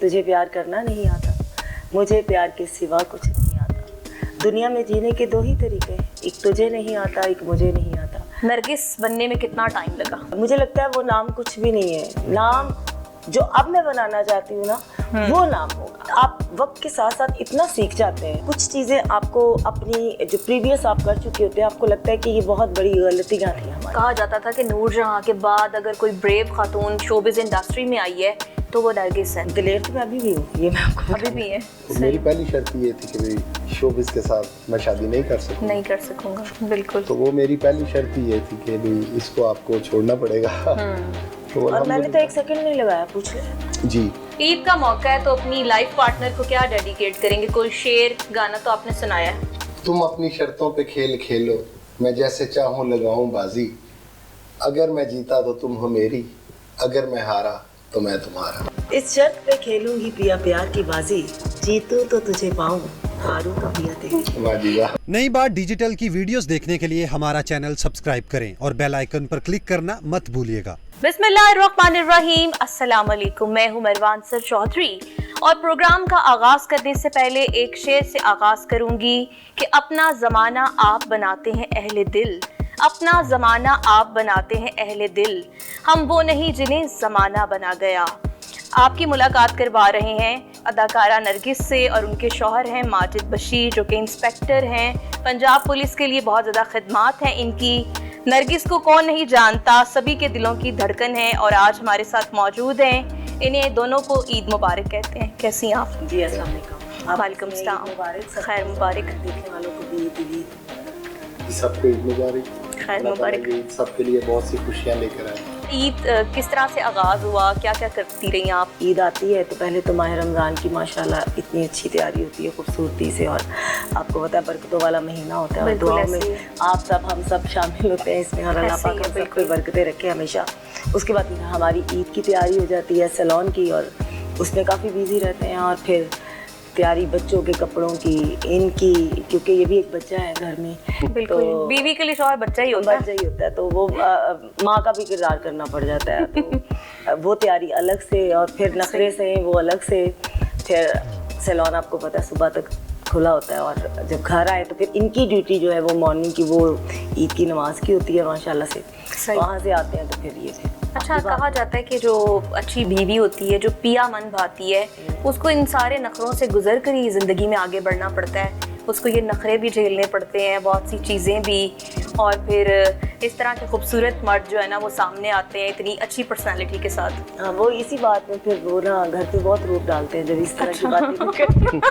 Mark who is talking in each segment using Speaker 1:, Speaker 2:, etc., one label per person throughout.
Speaker 1: तुझे प्यार करना नहीं आता, मुझे प्यार के सिवा कुछ नहीं आता। दुनिया में जीने के दो ही तरीके, एक तुझे नहीं आता, एक मुझे नहीं आता।
Speaker 2: नरगिस बनने में कितना टाइम लगा?
Speaker 1: मुझे लगता है वो नाम कुछ भी नहीं है। नाम जो अब मैं बनाना चाहती हूँ ना, वो नाम होगा। आप वक्त के साथ साथ इतना सीख जाते हैं, कुछ चीज़ें आपको अपनी जो प्रीवियस आप कर चुके होते हैं, आपको लगता है कि ये बहुत बड़ी गलतियाँ थी हमारी।
Speaker 2: कहा जाता था कि नूरजहां के बाद अगर कोई ब्रेव खातून शोबिज़ इंडस्ट्री में आई है तो वो नरगिस है।
Speaker 1: दिलेर तो मैं अभी भी हूँ, ये मैं आपको
Speaker 2: अभी भी है।
Speaker 3: तो मेरी पहली शर्त ये थी कि भाई शोबिज़ के साथ मैं शादी नहीं कर सकूँ।
Speaker 2: नहीं कर सकूंगा, बिल्कुल।
Speaker 3: तो वो मेरी पहली शर्त ही ये थी कि भाई इसको आपको छोड़ना पड़ेगा। तो
Speaker 1: और मैंने तो एक सेकंड नहीं लगाया, पूछ ले।
Speaker 3: जी।
Speaker 2: ईद का मौका है तो अपनी लाइफ पार्टनर को क्या डेडिकेट करेंगे? कोई शेर गाना तो आपने सुनाया है।
Speaker 3: तुम अपनी शर्तों पे खेल खेलो, मैं जैसे चाहूँ लगाऊं बाजी। अगर मैं जीता तो तुम हो मेरी, अगर मैं हारा तो मैं तुम्हारा।
Speaker 1: इस शर्त पे खेलूंगी पिया प्यार की बाजी, जीतूं तो तुझे पाऊं, हारूं तो पिया तेरी।
Speaker 3: वाह जी वाह।
Speaker 4: नई बात डिजिटल की वीडियोस देखने के लिए हमारा चैनल सब्सक्राइब करें और बेल आइकन पर क्लिक करना मत भूलिएगा।
Speaker 2: बिस्मिल्लाहिर्रहमानिर्रहीम, अस्सलाम वालेकुम। मैं हूं मरवान सर चौधरी और प्रोग्राम का आगाज करने से पहले एक शेर से आगाज करूंगी कि अपना ज़माना आप बनाते हैं अहले दिल, अपना ज़माना आप बनाते हैं अहले दिल, हम वो नहीं जिन्हें ज़माना बना गया। आपकी मुलाकात करवा रहे हैं अदाकारा नरगिस से और उनके शौहर हैं माजिद बशीर, जो कि इंस्पेक्टर हैं। पंजाब पुलिस के लिए बहुत ज़्यादा खिदमात हैं इनकी। नरगिस को कौन नहीं जानता, सभी के दिलों की धड़कन है और आज हमारे साथ मौजूद हैं। इन्हें दोनों को ईद मुबारक कहते हैं। कैसी हैं आप?
Speaker 1: जी अस्सलाम वालेकुम।
Speaker 2: वालेकुम सलाम। खैर मुबारक।
Speaker 1: देखने वालों को भी ईद
Speaker 3: सबको ईद मुबारक।
Speaker 2: खैर मुबारक।
Speaker 3: सबके लिए बहुत सी खुशियाँ लेकर आए।
Speaker 2: ईद किस तरह से आगाज़ हुआ, क्या क्या करती रही आप?
Speaker 1: ईद आती है तो पहले तो माह रमज़ान की माशाल्लाह इतनी अच्छी तैयारी होती है खूबसूरती से, और आपको पता है बरकतों वाला महीना होता है और दुआ में आप सब हम सब शामिल होते हैं इसमें, और अल्लाह पाक हम सब को बरकतें रखे हमेशा। उसके बाद हमारी ईद की तैयारी हो जाती है सैलून की, और उसमें काफ़ी बिजी रहते हैं। और फिर तैयारी बच्चों के कपड़ों की, इनकी, क्योंकि ये भी एक बच्चा है घर में।
Speaker 2: बिल्कुल, तो बीवी के लिए शौहर बच्चा ही होता
Speaker 1: है, तो वो माँ का भी किरदार करना पड़ जाता है। तो वो तैयारी अलग से, और फिर नखरे से वो अलग से। फिर सैलून आपको पता है सुबह तक खुला होता है, और जब घर आए तो फिर इनकी ड्यूटी जो है वो मॉर्निंग की, वो ईद की नमाज की होती है माशाल्लाह से। वहाँ से आते हैं तो फिर ये फिर
Speaker 2: अच्छा, कहा जाता है कि जो अच्छी बीवी होती है, जो पिया मन भाती है, उसको इन सारे नखरों से गुजर कर ही ज़िंदगी में आगे बढ़ना पड़ता है। उसको ये नखरे भी झेलने पड़ते हैं, बहुत सी चीज़ें भी, और फिर इस तरह के खूबसूरत मर्द जो है ना वो सामने आते हैं इतनी अच्छी पर्सनालिटी के साथ।
Speaker 1: हाँ, वो इसी बात में फिर वो ना घर पे बहुत रूप डालते हैं जब इस तरह की बातें करते।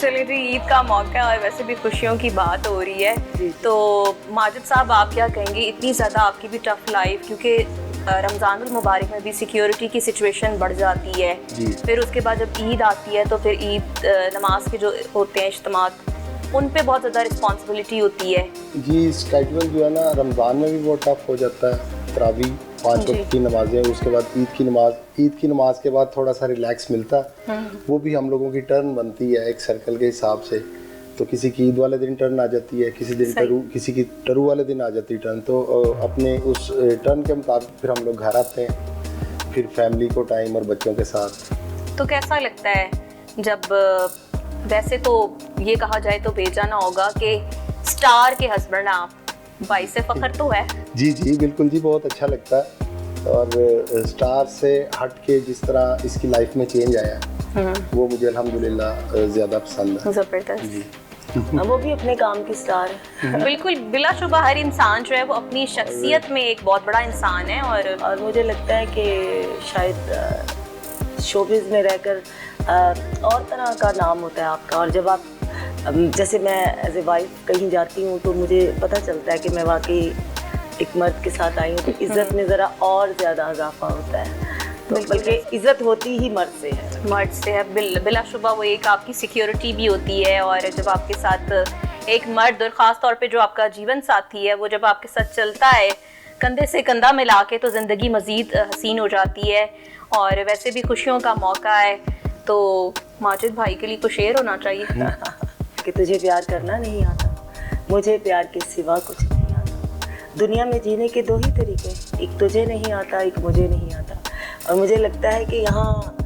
Speaker 2: चलिए जी, ईद का मौका और वैसे भी खुशियों की बात हो रही है, तो माजिद साहब आप क्या कहेंगे? इतनी ज़्यादा आपकी भी टफ लाइफ, क्योंकि रमज़ानुल मुबारक में भी सिक्योरिटी की सिचुएशन बढ़ जाती है, फिर उसके बाद जब ईद आती है तो फिर ईद नमाज के जो होते हैं इज्तिमात, उन पे बहुत ज़्यादा रिस्पॉन्सिबिलिटी होती है।
Speaker 3: जी, स्केड्यूल जो है ना रमज़ान में भी बहुत टफ हो जाता है। तरावी 5 वक्त की नमाजें, उसके बाद ईद की नमाज के बाद थोड़ा सा रिलैक्स मिलता है। वो भी हम लोगों की टर्न बनती है एक सर्कल के हिसाब से। तो किसी की ईद वाले दिन टर्न आ जाती है, किसी की टरू वाले दिन आ जाती है टर्न। तो अपने उस टर्न के मुताबिक फिर हम लोग घर आते हैं, फिर फैमिली को टाइम और बच्चों के साथ।
Speaker 2: तो कैसा लगता है जब, वैसे तो ये कहा जाए तो बेजाना होगा कि स्टार के हस्बैंड आप, भाई से फख्र तो है?
Speaker 3: जी जी बिल्कुल जी, बहुत अच्छा लगता है। और स्टार से हट के जिस तरह इसकी लाइफ में चेंज आया वो मुझे अल्हम्दुलिल्लाह ज़्यादा पसंद है।
Speaker 2: ज़बरदस्त।
Speaker 1: वो भी अपने काम की स्टार है।
Speaker 2: बिल्कुल, बिलाशुबा हर इंसान जो है वो अपनी शख्सियत में एक बहुत बड़ा इंसान है, और
Speaker 1: मुझे लगता है कि शायद शोबिज़ में रहकर और तरह का नाम होता है आपका। और जब आप, जैसे मैं एज ए वाइफ कहीं जाती हूँ तो मुझे पता चलता है कि मैं वाकई एक मर्द के साथ आई हूँ, तो इज़्ज़त में ज़रा और ज़्यादा इजाफा होता है। तो बल्कि इज़्ज़त होती ही मर्द से है।
Speaker 2: बिलाशुबा वो एक आपकी सिक्योरिटी भी होती है। और जब आपके साथ एक मर्द, और ख़ास तौर पे जो आपका जीवन साथी है, वो जब आपके साथ चलता है कंधे से कंधा मिला के, तो ज़िंदगी मज़ीद हसीन हो जाती है। और वैसे भी खुशियों का मौका है, तो माजिद भाई के लिए कुछ शेर होना चाहिए।
Speaker 1: कि तुझे प्यार करना नहीं आता, मुझे प्यार के सिवा कुछ नहीं आता। दुनिया में जीने के दो ही तरीके, एक तुझे नहीं आता, एक मुझे नहीं आता। और मुझे लगता है कि यहाँ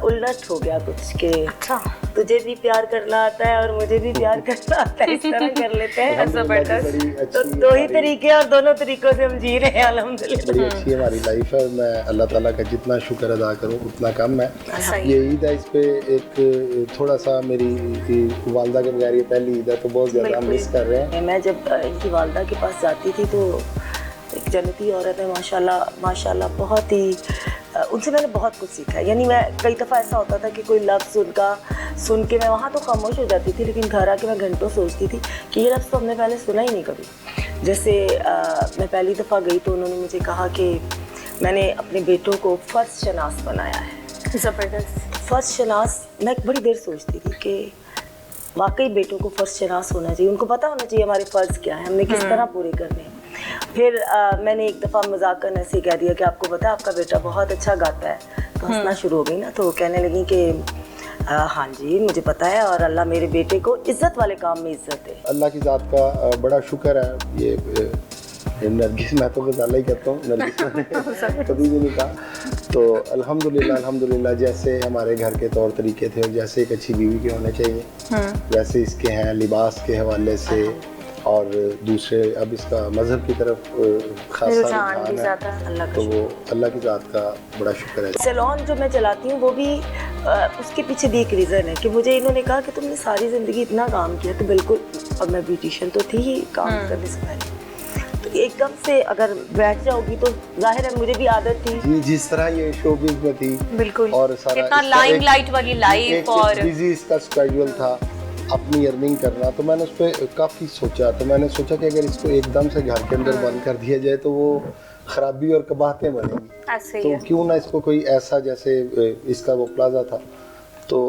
Speaker 1: उलट हो गया कुछ के
Speaker 2: अच्छा,
Speaker 1: तुझे भी प्यार करना आता है और मुझे भी प्यार करना आता है, इस तरह कर लेते हैं।
Speaker 2: जबरदस्त।
Speaker 1: तो दो ही तरीके और दोनों तरीकों से हम जी रहे हैं अल्हम्दुलिल्लाह।
Speaker 3: बड़ी अच्छी हमारी लाइफ है और मैं अल्लाह ताला का जितना शुक्र अदा करूं उतना कम है। ये ईद है, इस पे एक थोड़ा सा मेरी वालदा के बगैर ये पहली ईद है तो बहुत ज़्यादा मिस कर रहे हैं।
Speaker 1: मैं जब इनकी वालदा के पास जाती थी तो एक जन्नती औरत है माशाल्लाह माशाल्लाह, बहुत ही उनसे मैंने बहुत कुछ सीखा है। यानी मैं कई दफ़ा ऐसा होता था कि कोई लफ्ज़ उनका सुन के मैं वहाँ तो खामोश हो जाती थी, लेकिन घर आके मैं घंटों सोचती थी कि ये लफ्ज़ तो हमने पहले सुना ही नहीं कभी। जैसे मैं पहली दफ़ा गई तो उन्होंने मुझे कहा कि मैंने अपने बेटों को फ़र्ज शनास बनाया है।
Speaker 2: ज़बरदस्त।
Speaker 1: फ़र्ज शनास, मैं बड़ी देर सोचती थी कि वाकई बेटों को फ़र्ज शनास होना चाहिए, उनको पता होना चाहिए हमारे फ़र्ज़ क्या है, हमने किस तरह पूरे करने हैं। फिर मैंने एक दफ़ा मजाकन ऐसे कह दिया कि आपको पता है आपका बेटा बहुत अच्छा गाता है, तो हंसना शुरू हो गई ना, तो वो कहने लगी कि हाँ जी मुझे पता है और अल्लाह मेरे बेटे को इज़्ज़त वाले काम में इज़्ज़त है।
Speaker 3: अल्लाह की ज़ात का बड़ा शुक्र है। ये नरगिस, मैं तो बस अल्लाह ही कहता हूँ, नरगिस मैंने कभी भी नहीं कहा। तो अल्हम्दुलिल्लाह जैसे हमारे घर के तौर तरीके थे और जैसे एक अच्छी बीवी के होने चाहिए वैसे इसके हैं, लिबास के हवाले से और दूसरे अब इसका मज़हब की तरफ खासा रुझान है, तो वो अल्लाह की ज़ात का बड़ा शुक्र है।
Speaker 1: सैलून जो मैं चलाती हूँ वो भी उसके पीछे भी एक रीज़न है कि मुझे इन्होंने कहा कि तुमने सारी ज़िंदगी इतना काम किया, तो बिल्कुल, और मैं ब्यूटिशियन तो थी ही काम करने से पहले, तो एकदम से अगर बैठ जाओगी तो जाहिर है मुझे भी आदत थी
Speaker 3: जी, जिस तरह ये शोबिज़ में थी
Speaker 2: बिल्कुल,
Speaker 3: और सारा
Speaker 2: कितना लाइमलाइट वाली लाइफ और
Speaker 3: बिजी इसका स्केड्यूल था अपनी अर्निंग करना, तो मैंने उस पर काफ़ी सोचा। तो मैंने सोचा कि अगर इसको एकदम से घर के अंदर बंद कर दिया जाए तो वो खराबी और कबाहतें बनेंगी, तो क्यों ना इसको कोई ऐसा, जैसे इसका वो प्लाजा था तो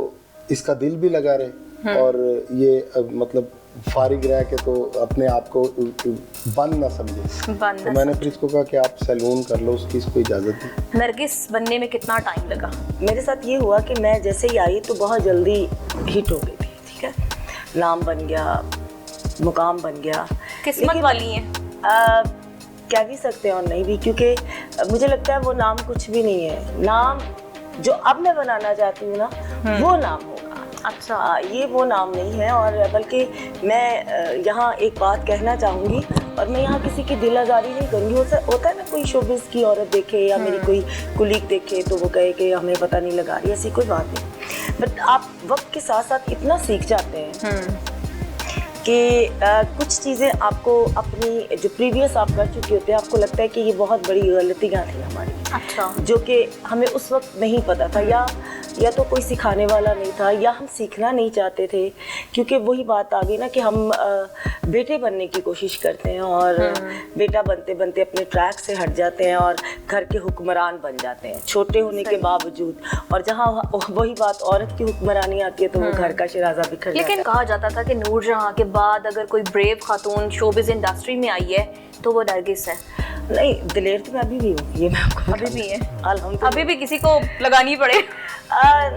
Speaker 3: इसका दिल भी लगा रहे और ये मतलब फारिग रह के तो अपने आप को बंद ना समझे। तो मैंने फिर इसको कहा कि आप सैलून कर लो, उसकी इसको इजाज़त दी।
Speaker 2: नरगिस बनने में कितना टाइम लगा?
Speaker 1: मेरे साथ ये हुआ कि मैं जैसे ही आई तो बहुत जल्दी हिट हो गई थी, ठीक है, नाम बन गया, मुकाम बन गया।
Speaker 2: किस्मत वाली हैं।
Speaker 1: कह भी सकते हैं और नहीं भी, क्योंकि मुझे लगता है वो नाम कुछ भी नहीं है। नाम जो अब मैं बनाना चाहती हूँ ना वो नाम होगा।
Speaker 2: अच्छा,
Speaker 1: ये वो नाम नहीं है। और बल्कि मैं यहाँ एक बात कहना चाहूँगी और मैं यहाँ किसी की दिल आज़ारी नहीं करूँगी। होता है ना, कोई शोबिज़ की औरत देखे या मेरी कोई कुलीग देखे तो वो कहे कि हमें पता नहीं लगा रही, ऐसी कोई बात नहीं। बट आप वक्त के साथ साथ इतना सीख जाते हैं कि कुछ चीज़ें आपको अपनी जो प्रीवियस आप कर चुके होते हैं, आपको लगता है कि ये बहुत बड़ी गलतियाँ थी हमारी,
Speaker 2: अच्छा,
Speaker 1: जो कि हमें उस वक्त नहीं पता था, या तो कोई सिखाने वाला नहीं था, या हम सीखना नहीं चाहते थे। क्योंकि वही बात आ गई ना कि हम बेटे बनने की कोशिश करते हैं और बेटा बनते बनते अपने ट्रैक से हट जाते हैं और घर के हुक्मरान बन जाते हैं, छोटे होने के बावजूद। और जहाँ वही बात औरत की हुक्मरानी आती है तो वो घर का शराजा बिखर जाता है।
Speaker 2: लेकिन कहा जाता था कि नूरजहां के बाद अगर कोई ब्रेव खातून शोबिज़ इंडस्ट्री में आई है तो वो नरगिस है।
Speaker 1: नहीं, दिलेर तो मैं अभी भी हूँ, ये मैं आपको
Speaker 2: अभी भी है,
Speaker 1: अल्हम्दुलिल्लाह।
Speaker 2: अभी भी किसी को लगानी पड़े।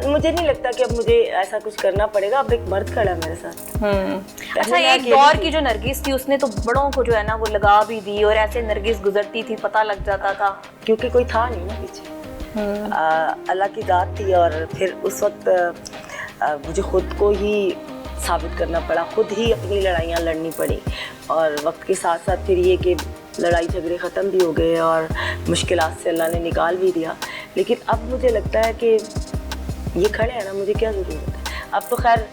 Speaker 1: मुझे नहीं लगता कि अब मुझे ऐसा कुछ करना पड़ेगा। अब एक मर्द खड़ा है मेरे साथ।
Speaker 2: अच्छा, एक दौर की जो नरगिस थी उसने तो बड़ों को जो है ना वो लगा भी दी, और ऐसे नरगिस गुजरती थी पता लग जाता था,
Speaker 1: क्योंकि कोई था नहीं ना पीछे। अल्लाह की दात थी। और फिर उस वक्त मुझे खुद को ही साबित करना पड़ा, खुद ही अपनी लड़ाइयाँ लड़नी पड़ी। और वक्त के साथ साथ फिर ये कि लड़ाई झगड़े ख़त्म भी हो गए और मुश्किलात से अल्लाह ने निकाल भी दिया। लेकिन अब मुझे लगता है कि ये खड़े हैं ना, मुझे क्या ज़रूरत है। अब तो खैर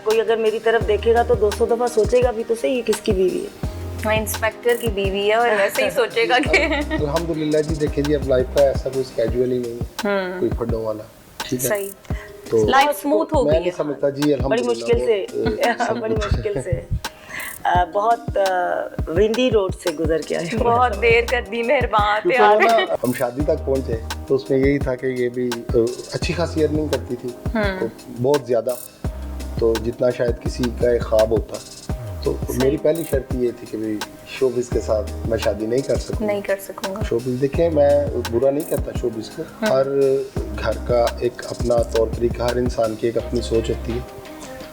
Speaker 1: कोई अगर मेरी तरफ देखेगा तो 200 दफ़ा सोचेगा भी तो सही ये किसकी बीवी है।
Speaker 2: इंस्पेक्टर की बीवी है और वैसे ही सोचेगा कि
Speaker 3: अल्हम्दुलिल्लाह जी। देखिए जी, अब लाइफ का ऐसा कोई स्केड्यूल ही नहीं है, कोई फंडों वाला, ठीक है।
Speaker 2: सही,
Speaker 3: तो
Speaker 2: लाइफ स्मूथ हो गई है।
Speaker 3: मैं नहीं समझता जी,
Speaker 1: बड़ी मुश्किल से बहुत विंडी रोड से गुजर के आए।
Speaker 2: बहुत देर कर दी, मेहरबान
Speaker 3: क्योंकि वो ना हम शादी तक पहुंचे तो उसमें यही था कि ये भी अच्छी खासी अर्निंग करती थी, तो बहुत ज़्यादा, तो जितना शायद किसी का एक ख्वाब होता। तो मेरी पहली शर्त ये थी कि भाई शोबिज़ के साथ मैं शादी नहीं कर सकूँगा। शोबिज़, देखें मैं बुरा नहीं कहता शोबिज़ को, हर घर का एक अपना तौर तरीका, हर इंसान की एक अपनी सोच होती है।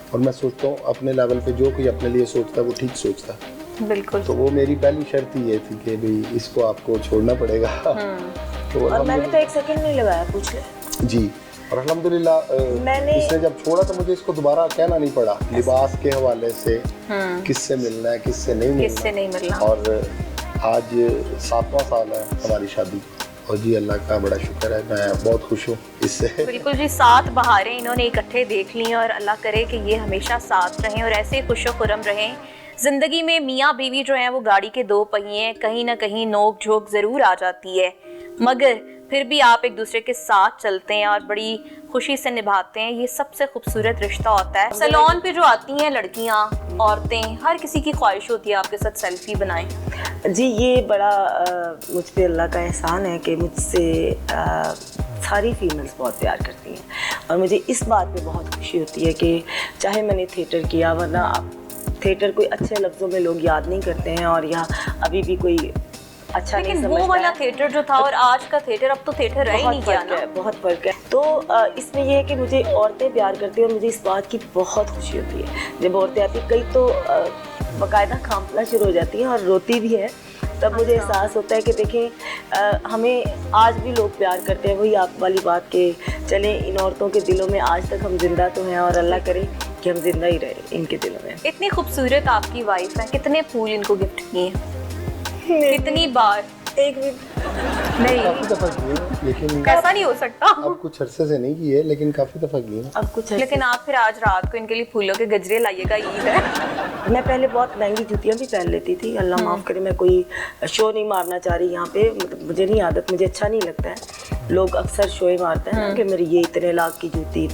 Speaker 3: और मैं सोचता हूँ अपने लेवल पे जो कोई अपने लिए सोचता है वो ठीक सोचता है।
Speaker 2: बिल्कुल।
Speaker 3: तो वो मेरी पहली शर्त ही ये थी कि भाई इसको आपको छोड़ना पड़ेगा। तो
Speaker 1: और मैंने तो एक सेकंड नहीं लगाया, पूछ ले
Speaker 3: जी। और अल्हम्दुलिल्लाह इसने जब छोड़ा तो मुझे इसको दोबारा कहना नहीं पड़ा लिबास के हवाले से किससे मिलना है किससे नहीं मिलना और आज 7वां साल है हमारी शादी और जी अल्लाह का बड़ा शुक्र है, मैं बहुत खुश हूँ इससे।
Speaker 2: बिल्कुल जी, 7 बहारें इन्होंने इकट्ठे देख ली और अल्लाह करे कि ये हमेशा साथ रहें और ऐसे खुशो खुरम रहें। ज़िंदगी में मियाँ बीवी जो हैं वो गाड़ी के 2 पहिए हैं, कहीं ना कहीं नोक झोंक ज़रूर आ जाती है, मगर फिर भी आप एक दूसरे के साथ चलते हैं और बड़ी खुशी से निभाते हैं। ये सबसे खूबसूरत रिश्ता होता है। सैलून पे जो आती हैं लड़कियां, औरतें, हर किसी की ख्वाहिश होती है आपके साथ सेल्फी बनाएं।
Speaker 1: जी ये बड़ा मुझ पे अल्लाह का एहसान है कि मुझसे सारी फीमेल्स बहुत प्यार करती हैं और मुझे इस बात पे बहुत खुशी होती है कि चाहे मैंने थिएटर किया, वरना थिएटर कोई अच्छे लफ्ज़ों में लोग याद नहीं करते हैं और यहाँ अभी भी कोई अच्छा
Speaker 2: लेकिन
Speaker 1: नहीं समझता
Speaker 2: वो वाला
Speaker 1: है।
Speaker 2: थिएटर जो था और आज का थिएटर, अब तो थिएटर रह ही नहीं गया ना।
Speaker 1: बहुत फ़र्क है। तो इसमें ये है कि मुझे औरतें प्यार करती हैं और मुझे इस बात की बहुत खुशी होती है जब औरतें आती, कई तो बाकायदा कांपना शुरू हो जाती हैं और रोती भी है। तब मुझे एहसास होता है कि देखें हमें आज भी लोग प्यार करते हैं। वही आप वाली बात के चलें इन औरतों के दिलों में आज तक हम जिंदा तो हैं और अल्लाह करे कि हम जिंदा ही रहे इनके दिलों में।
Speaker 2: इतनी खूबसूरत आपकी वाइफ है, कितने फूल इनको गिफ्ट किए कितनी बार?
Speaker 1: एक भी
Speaker 2: नहीं,
Speaker 3: काफी दफा किए लेकिन
Speaker 2: ऐसा नहीं हो सकता।
Speaker 3: अब कुछ अरसे से नहीं किए लेकिन काफी दफा किए।
Speaker 1: अब कुछ
Speaker 2: लेकिन आप फिर आज रात को इनके लिए फूलों के गजरे लाइएगा, ईद है।
Speaker 1: मैं पहले बहुत महंगी जूतियाँ भी पहन लेती थी, अल्लाह माफ़ करे। मैं कोई शो नहीं मारना चाह रही यहाँ पे, मतलब मुझे नहीं आदत, मुझे अच्छा नहीं लगता है। लोग अक्सर शोए मारते हैं कि मेरी ये इतने लाख की जूती,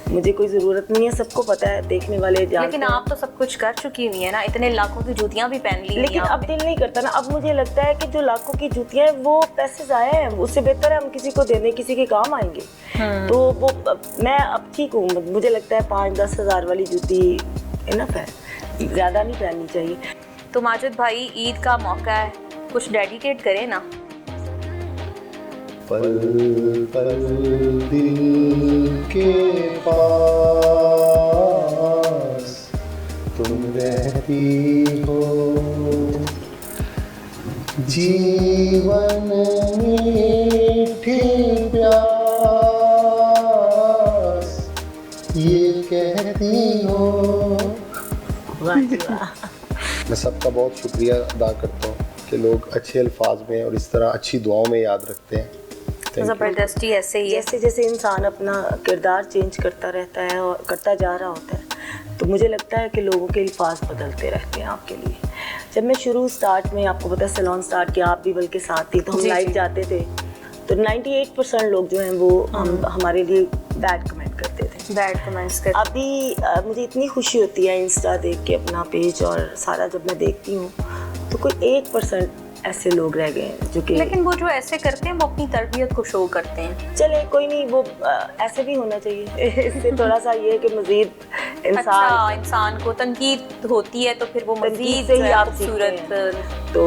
Speaker 1: मुझे कोई ज़रूरत नहीं है, सबको पता है, देखने वाले जानते हैं।
Speaker 2: लेकिन आप तो सब कुछ कर चुकी हुई है ना, इतने लाखों की जूतियां भी पहन ली।
Speaker 1: लेकिन अब दिल नहीं करता ना। अब मुझे लगता है कि जो लाखों की जूतियाँ हैं वो पैसे ज़ाया हैं, उससे बेहतर है हम किसी को दे दें, किसी के काम आएंगे। तो वो मैं अब ठीक हूँ, मुझे लगता है 5-10 हज़ार वाली जूती इनफ है, ज़्यादा नहीं पहननी चाहिए।
Speaker 2: तो माजिद भाई, ईद का मौका है, कुछ डेडिकेट करें ना।
Speaker 3: पल पल दिल के पास तुम रहती हो, जीवन मीठी प्यास ये कहती हो। मैं सबका बहुत शुक्रिया अदा करता हूँ कि लोग अच्छे अल्फाज में और इस तरह अच्छी दुआओं में याद रखते हैं।
Speaker 2: ज़बरदस्ती ऐसे ही है।
Speaker 1: जैसे जैसे इंसान अपना किरदार चेंज करता रहता है और करता जा रहा होता है, तो मुझे लगता है कि लोगों के अल्फाज बदलते रहते हैं आपके लिए। जब मैं स्टार्ट में, आपको पता है सैलून स्टार्ट किया, आप भी बल्कि साथ थी, तो हम लाइव जाते थे तो 98% लोग जो हैं वो हमारे लिए बैड कमेंट करते थे,
Speaker 2: बैड कमेंट्स करते।
Speaker 1: अभी मुझे इतनी खुशी होती है इंस्टा देख के, अपना पेज और सारा जब मैं देखती हूँ, तो कोई 1% ऐसे लोग रह गए हैं जो कि,
Speaker 2: लेकिन वो जो ऐसे करते हैं वो अपनी तरबियत को शो करते हैं।
Speaker 1: चले कोई नहीं, वो ऐसे भी होना चाहिए। इससे थोड़ा सा ये है कि मजीद
Speaker 2: इंसान को तनकीद होती है तो फिर वो मजीद
Speaker 1: से ही आप
Speaker 2: खूबसूरत,
Speaker 1: तो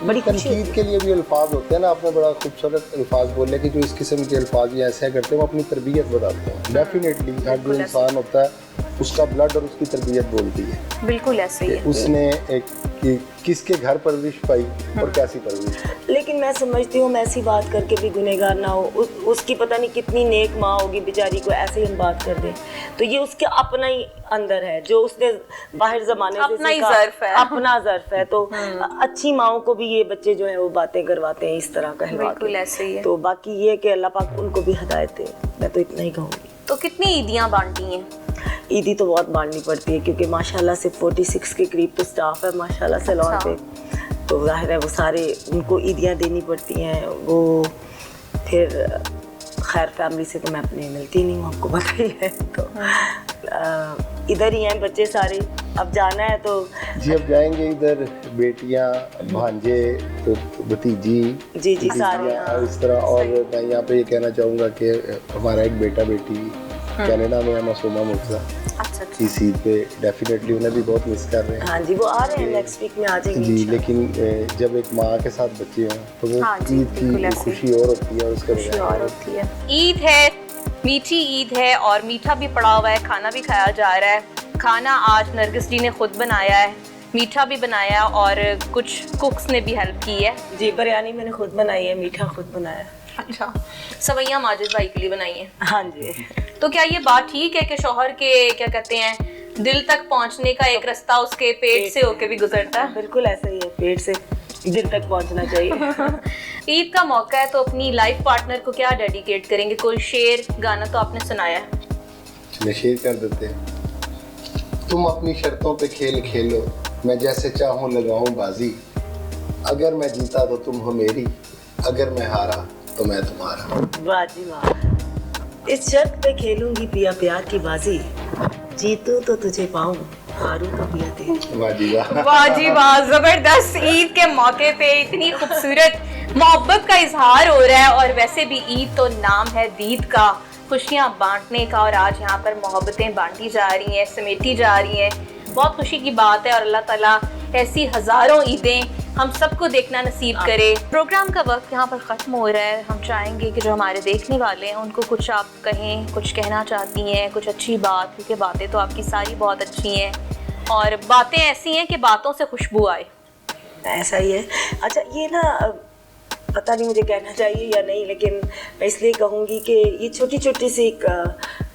Speaker 1: बड़ी
Speaker 3: तनकीद के लिए भी अल्फाज होते हैं ना। आपने बड़ा खूबसूरत अल्फाज बोले कि जो इस किस्म के अल्फाज ये ऐसे करते हैं वो अपनी तरबियत बताते हैं। डेफिनेटली हर जो इंसान होता है उसका ब्लड और उसकी तरबियत बोलती है।
Speaker 2: बिल्कुल ऐसे ही है।
Speaker 3: उसने एक किसके घर परवरिश पाई और कैसी परवरिश पाई।
Speaker 1: लेकिन मैं समझती हूँ, मैं ऐसी बात करके भी गुनहगार ना हो। उसकी पता नहीं कितनी नेक माँ होगी बेचारी को, ऐसे ही हम बात कर दें तो ये उसके अपना ही अंदर है, जो उसने बाहर ज़माने से
Speaker 2: अपना ही
Speaker 1: सीखा,
Speaker 2: ज़र्फ है।
Speaker 1: अपना ज़र्फ है। तो अच्छी माओं को भी ये बच्चे जो हैं वो बातें करवाते हैं इस तरह कहलवा
Speaker 2: बिल्कुल
Speaker 1: के।
Speaker 2: ऐसे ही है।
Speaker 1: तो बाकी ये कि अल्लाह पाक उनको भी हिदायत दे, मैं तो इतना ही कहूँगी।
Speaker 2: तो कितनी ईदियाँ बांटी हैं?
Speaker 1: ईदी तो बहुत बांटनी पड़ती है क्योंकि माशाल्लाह से 46 के करीब तो स्टाफ है माशाल्लाह सैलून पे, तो जाहिर है वो सारे उनको ईदियाँ देनी पड़ती हैं। वो फिर खैर फैमिली से तो मैं अपने मिलती नहीं हूँ, आपको पता ही है। तो इधर ही हैं बच्चे सारे, अब जाना है तो
Speaker 3: जी अब जाएंगे इधर, बेटियां, भांजे, तो भतीजी,
Speaker 1: जी सारे
Speaker 3: इस तरह। और मैं यहाँ पे ये कहना चाहूँगा कि हमारा एक बेटा बेटी कनाडा में है, मासूमा मुर्जा,
Speaker 2: अच्छा
Speaker 3: इस ईद पे डेफिनेटली उन्हें भी बहुत मिस कर रहे हैं।
Speaker 1: हाँ जी, वो आ रहे हैं नेक्स्ट वीक में, आ जाएंगे
Speaker 3: जी। लेकिन जब एक माँ के साथ बच्चे हों तो वो ईद की खुशी और होती है और उसके
Speaker 2: खुशी और होती है। ईद है, मीठी ईद है और मीठा भी पड़ा हुआ है, खाना भी खाया जा रहा है। खाना आज नरगिस जी ने खुद बनाया है, मीठा भी बनाया और कुछ कुक्स ने भी हेल्प की है।
Speaker 1: जी, बिरयानी मैंने खुद बनाई है, मीठा खुद बनाया है।
Speaker 2: अच्छा, सवैयां माजिद भाई के लिए बनाई है।
Speaker 1: हाँ जी।
Speaker 2: तो क्या ये बात ठीक है कि शौहर के क्या कहते हैं दिल तक पहुंचने का एक रास्ता उसके पेट से होके भी गुजरता है?
Speaker 1: बिल्कुल ऐसा ही है, पेट से दिल तक पहुंचना चाहिए।
Speaker 2: ईद का मौका है तो अपनी लाइफ पार्टनर को क्या डेडिकेट करेंगे? कोई शेर गाना तो आपने सुनाया है।
Speaker 3: चलिए शेयर कर देते हैं। तुम अपनी शर्तों पे खेल खेलो, मैं जैसे चाहूं लगाऊं बाजी। अगर मैं जीता तो तुम हो मेरी, अगर मैं हारा तो मैं तुम्हारा।
Speaker 1: वाह जी वाह। इस शर्त पे खेलूंगी पिया प्यार की बाजी, जीतूं तो तुझे पाऊं, हारूं तो पिया तेरी।
Speaker 3: वाह जी वाह।
Speaker 2: वाह जी वाह, जबरदस्त। ईद के मौके पे इतनी खूबसूरत मोहब्बत का इजहार हो रहा है। और वैसे भी ईद तो नाम है दीद का, खुशियां बांटने का, और आज यहाँ पर मोहब्बतें बांटी जा रही हैं, समेटी जा रही हैं। बहुत खुशी की बात है और अल्लाह ताला ऐसी हजारों ईदें हम सबको देखना नसीब करे। प्रोग्राम का वक्त यहाँ पर ख़त्म हो रहा है। हम चाहेंगे कि जो हमारे देखने वाले हैं उनको कुछ आप कहें, कुछ कहना चाहती हैं, कुछ अच्छी बात, क्योंकि बातें तो आपकी सारी बहुत अच्छी हैं और बातें ऐसी हैं कि बातों से खुशबू आए।
Speaker 1: ऐसा ही है। अच्छा, ये ना पता नहीं मुझे कहना चाहिए या नहीं, लेकिन मैं इसलिए कहूँगी कि ये छोटी छोटी सी एक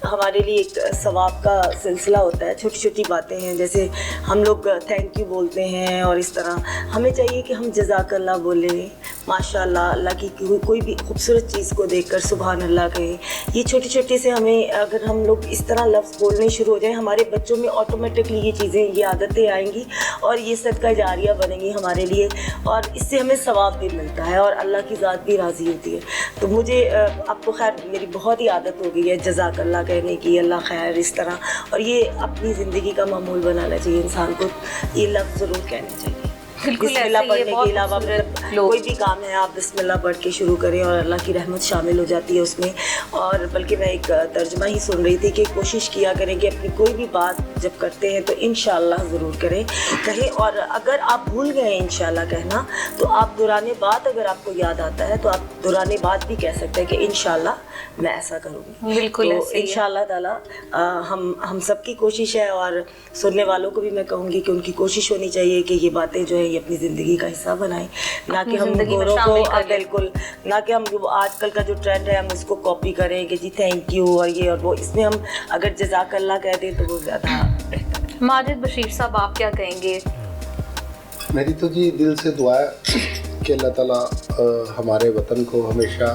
Speaker 1: हमारे लिए एक सवाब का सिलसिला होता है। छोटी छोटी बातें हैं, जैसे हम लोग थैंक यू बोलते हैं और इस तरह हमें चाहिए कि हम जज़ाकल्लाह बोलें, माशाल्लाह, अल्लाह की कोई भी खूबसूरत चीज़ को देखकर सुभान अल्लाह कहें। ये छोटे छोटे से हमें अगर हम लोग इस तरह लफ्ज़ बोलने शुरू हो जाएं, हमारे बच्चों में ऑटोमेटिकली ये चीज़ें, ये आदतें आएंगी और ये सदका जारिया बनेंगी हमारे लिए, और इससे हमें सवाब भी मिलता है और अल्लाह की ज़ात भी राज़ी होती है। तो मुझे आपको खैर मेरी बहुत ही आदत हो गई है जज़ाकल्लाह कहने की, अल्लाह खैर, इस तरह, और ये अपनी ज़िंदगी का मामूल बनाना चाहिए इंसान को। ये लफ्ज़ ज़रूर कहने चाहिए। बिस्मिल्लाह पढ़ने के अलावा कोई भी काम है आप बिस्मिल्लाह पढ़ के शुरू करें और अल्लाह की रहमत शामिल हो जाती है उसमें। और बल्कि मैं एक तर्जुमा ही सुन रही थी कि कोशिश किया करें कि अपनी कोई भी बात जब करते हैं तो इंशाअल्लाह ज़रूर कहें, और अगर आप भूल गए इंशाअल्लाह कहना तो आप दौराने बात, अगर आपको याद आता है तो आप दौराने बात भी कह सकते हैं कि इंशाअल्लाह मैं ऐसा करूँगी।
Speaker 2: बिल्कुल
Speaker 1: तो इंशाअल्लाह ताला हम सबकी कोशिश है, और सुनने वालों को भी मैं कहूँगी कि उनकी कोशिश होनी चाहिए कि ये बातें जो है ये अपनी ज़िंदगी का हिस्सा बनाएं, ना कि हम गोरों को, बिल्कुल ना कि हम आजकल का जो ट्रेंड है हम उसको कॉपी करें कि जी थैंक यू और ये और वो। इसमें हम अगर जज़ाकल्लाह कह दें तो वो ज़्यादा बेहतर है।
Speaker 2: माजिद बशीर साहब, आप क्या कहेंगे?
Speaker 3: मेरी तो जी दिल से दुआ है कि अल्लाह ताला हमारे वतन को हमेशा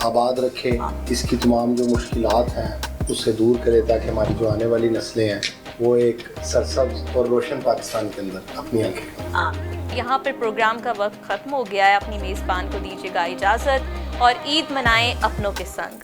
Speaker 3: आबाद रखे, इसकी तमाम जो मुश्किलात हैं उससे दूर करे, ताकि हमारी जो आने वाली नस्लें हैं वो एक सरसब्ज और रोशन पाकिस्तान के अंदर अपनी आंखें।
Speaker 2: यहाँ पर प्रोग्राम का वक्त ख़त्म हो गया है। अपनी मेज़बान को दीजिएगा इजाज़त और ईद मनाएं अपनों के संग।